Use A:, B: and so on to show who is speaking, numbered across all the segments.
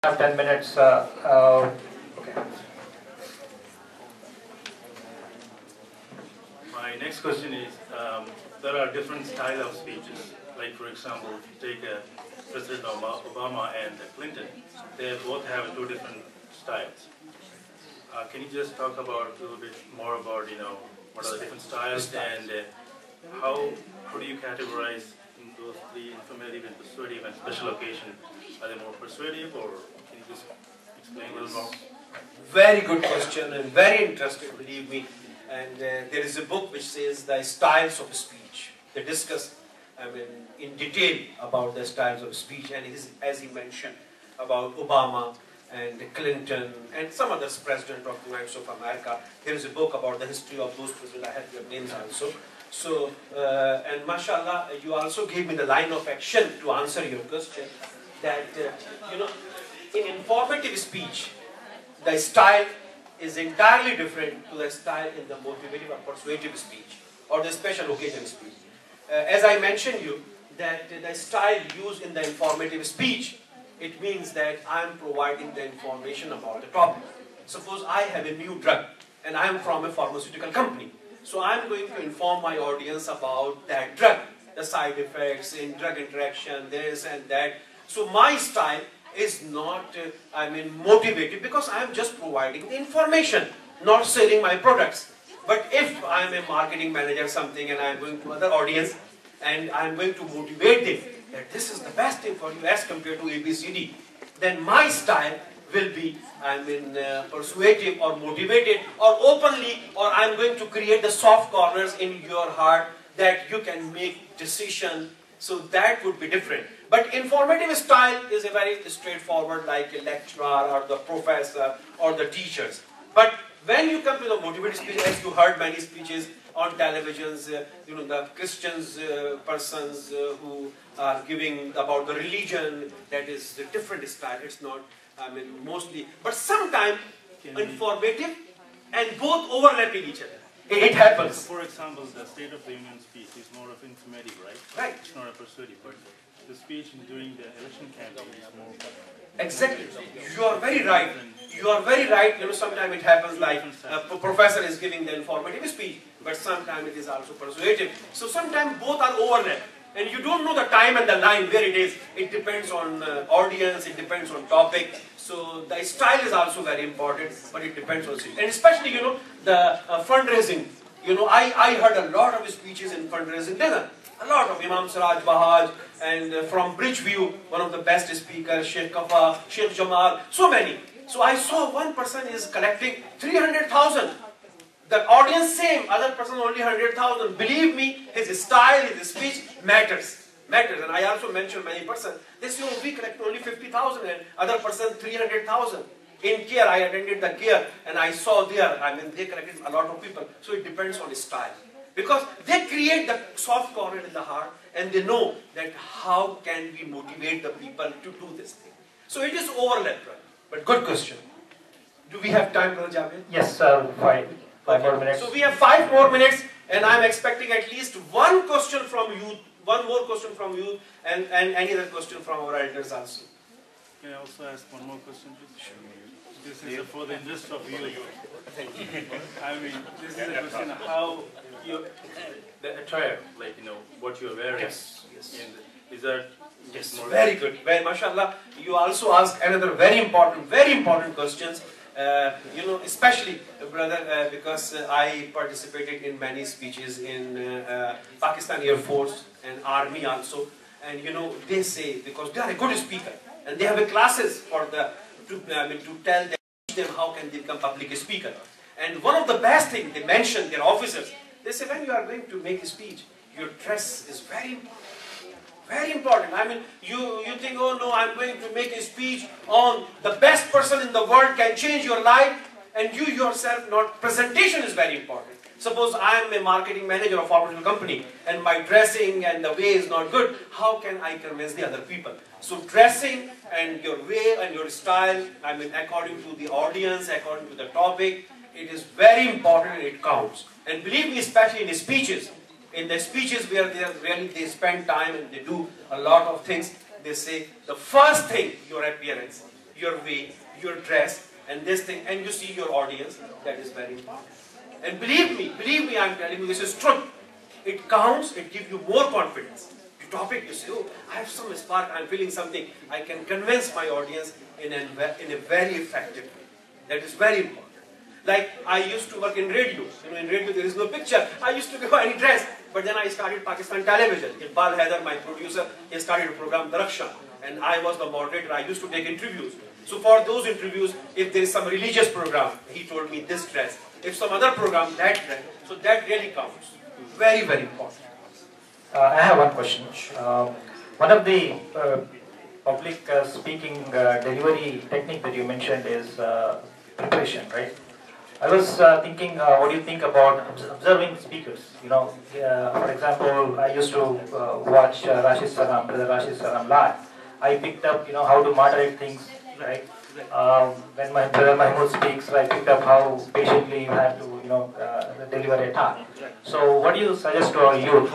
A: Have 10 minutes. Okay.
B: My next question is, there are different styles of speeches. Like, for example, if you take President Obama and Clinton, they both have two different styles. Can you just talk about a little bit more about, what are the different styles and how do you categorize those three, informative and persuasive and special occasion? Are they more persuasive, or can you just explain a little more?
C: Very good question and very interesting, believe me. And there is a book which says the styles of speech. They discuss, in detail about the styles of speech, and it is, as he mentioned, about Obama and Clinton and some other president of the United States of America. There is a book about the history of those presidents. I have their names also. So, and mashallah, you also gave me the line of action to answer your question. That, in informative speech, the style is entirely different to the style in the motivative or persuasive speech or the special occasion speech. As I mentioned you, that the style used in the informative speech, it means that I am providing the information about the topic. Suppose I have a new drug and I am from a pharmaceutical company. So I am going to inform my audience about that drug, the side effects, in drug interaction, this and that. So my style is not, motivated, because I am just providing the information, not selling my products. But if I am a marketing manager or something and I am going to other audience and I am going to motivate them that this is the best thing for you as compared to ABCD, then my style will be, persuasive or motivated or openly, or I am going to create the soft corners in your heart that you can make decision. So that would be different. But informative style is a very straightforward, like a lecturer or the professor or the teachers. But when you come to the motivated speech, as you heard many speeches on televisions, the Christians, persons who are giving about the religion, that is a different style. It's not, mostly, but sometimes informative and both overlapping each other. It happens.
B: So for example, the State of the Union speech is more of informative, right?
C: Right.
B: It's not a persuasive, but the speech during the election campaign is more.
C: Exactly. You are very right. You are very right. Sometimes it happens like a professor is giving the informative speech, but sometimes it is also persuasive. So sometimes both are overlap. And you don't know the time and the line where it is. It depends on audience, it depends on topic. So the style is also very important, but it depends on it. And especially, the fundraising. I heard a lot of speeches in fundraising dinner. A lot of Imam Siraj Bahaj, and from Bridgeview, one of the best speakers, Sheikh Kafa, Sheikh Jamal, so many. So I saw one person is collecting 300,000. The audience same, other person only 100,000. Believe me, his style, his speech matters. And I also mentioned many persons. They say, we collect only 50,000 and other person 300,000. In care, I attended the care and I saw there, they collected a lot of people. So it depends on his style. Because they create the soft corner in the heart and they know that how can we motivate the people to do this thing. So it is overlap, right? But good question. Do we have time, Brother Javed?
A: Yes, five more minutes.
C: So we have 5 more minutes and I'm expecting at least one question from you, one more question from you, and any other question from our elders also.
B: Can I also ask one more question, please? Sure. This is for the interest of you.
C: Thank you.
B: This is a question of how the attire, like, what you're wearing.
C: Yes.
B: And is that more
C: very good. Very, mashallah. You also asked another very important questions. Especially, brother, because I participated in many speeches in Pakistan Air Force and Army also. And they say, because they are a good speaker, and they have a classes for to tell them, teach them how can they become public speaker. And one of the best things they mention, their officers, they say, when you are going to make a speech, your dress is very important. Very important. You think, oh no, I'm going to make a speech on the best person in the world can change your life, and you yourself not. Presentation is very important. Suppose I am a marketing manager of a pharmaceutical company, and my dressing and the way is not good, how can I convince the other people? So dressing and your way and your style, according to the audience, according to the topic, it is very important and it counts. And believe me, especially in the speeches where they spend time and they do a lot of things, they say the first thing, your appearance. your way, your dress, and this thing, and you see your audience. That is very important. And believe me, I'm telling you, this is truth. It counts, it gives you more confidence. The topic, you say, oh, I have some spark, I'm feeling something. I can convince my audience in a very effective way. That is very important. Like, I used to work in radio. In radio there is no picture. I used to go any dress. But then I started Pakistan television. Iqbal Haider, my producer, he started a program, Darakshan. And I was the moderator. I used to take interviews. So for those interviews, if there is some religious program, he told me this dress. If some other program, that dress. So that really counts. Very, very important.
A: I have one question. One of the public speaking delivery technique that you mentioned is preparation, right? I was thinking, what do you think about observing speakers? For example, I used to watch Brother Rashid Salam live. I picked up, how to moderate things, right? When my brother Mahmoud speaks, I picked up how patiently you have to, deliver a talk. So, what do you suggest to our youth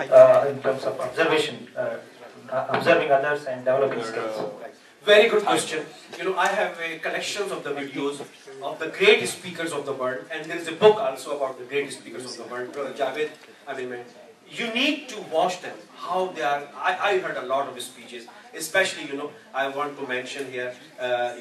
A: in terms of observation, observing others and developing skills?
C: Very good question. I have collections of the videos of the great speakers of the world, and there is a book also about the great speakers of the world. Brother Javed, you need to watch them, how they are. I heard a lot of speeches, especially, I want to mention here, I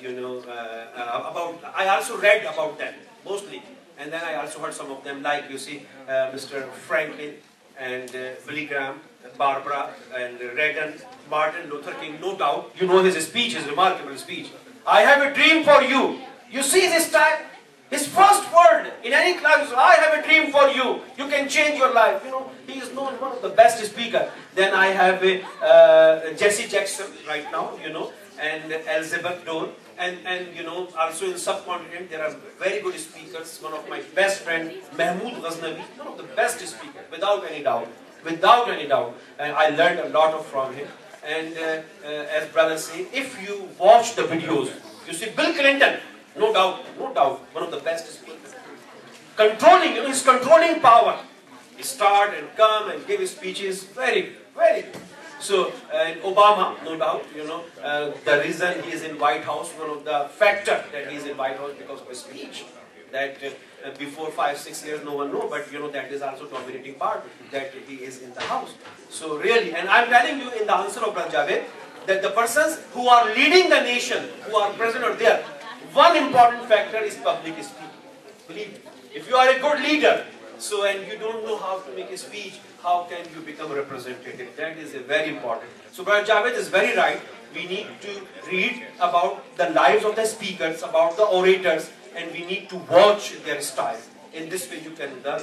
C: also read about them, mostly. And then I also heard some of them, like, you see, Mr. Franklin and Billy Graham, Barbara and Reagan, Martin Luther King, no doubt. You know his speech, his remarkable speech. I have a dream for you. You see this time? His first word in any class is, I have a dream for you. You can change your life. He is known one of the best speakers. Then I have Jesse Jackson right now, and Elizabeth Dole. And also in the subcontinent, there are very good speakers. One of my best friends, Mahmoud Ghaznavi, one of the best speakers, without any doubt. Without any doubt. And I learned a lot from him. And as brothers say, if you watch the videos, you see Bill Clinton, no doubt, one of the best speakers. Controlling, his controlling power. He start and come and give his speeches, very, very good. So, Obama, no doubt, the reason he is in White House, one of the factor that he is in White House because of his speech. That before 5-6 years no one knows, but that is also dominating part, that he is in the house. So really, and I'm telling you in the answer of Brother Javed, that the persons who are leading the nation, who are present or there, one important factor is public speaking. Believe me, if you are a good leader, and you don't know how to make a speech, how can you become a representative? That is very important. So Brother Javed is very right. We need to read about the lives of the speakers, about the orators, and we need to watch their style. In this way you can learn.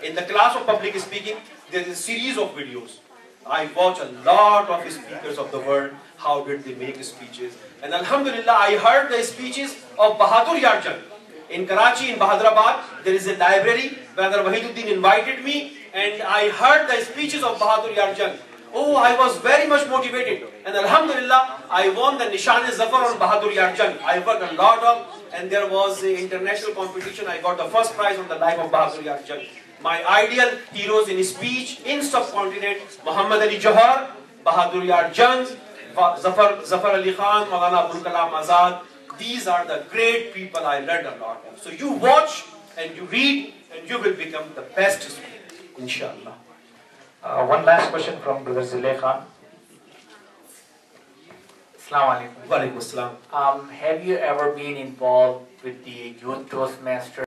C: In the class of public speaking, there is a series of videos. I watch a lot of speakers of the world, how did they make speeches. And Alhamdulillah, I heard the speeches of Bahadur Yarjan. In Karachi, in Bahadurabad, there is a library. Brother Wahiduddin invited me, and I heard the speeches of Bahadur Yarjan. Oh, I was very much motivated. And Alhamdulillah, I won the Nishan-e-Zafar on Bahadur Yarjan. I worked a lot of, and there was an international competition. I got the first prize on the life of Bahadur Yarjan. My ideal heroes in speech in subcontinent, Muhammad Ali Johar, Bahadur Yarjan, Zafar Ali Khan, Maulana Abul Kalam Azad. These are the great people I learned a lot of. So you watch and you read and you will become the best speaker, inshallah.
A: One last question from Brother Zilay Khan.
D: Assalamu alaikum.
C: Wa alaikum assalam.
D: Have you ever been involved with the Youth Toastmaster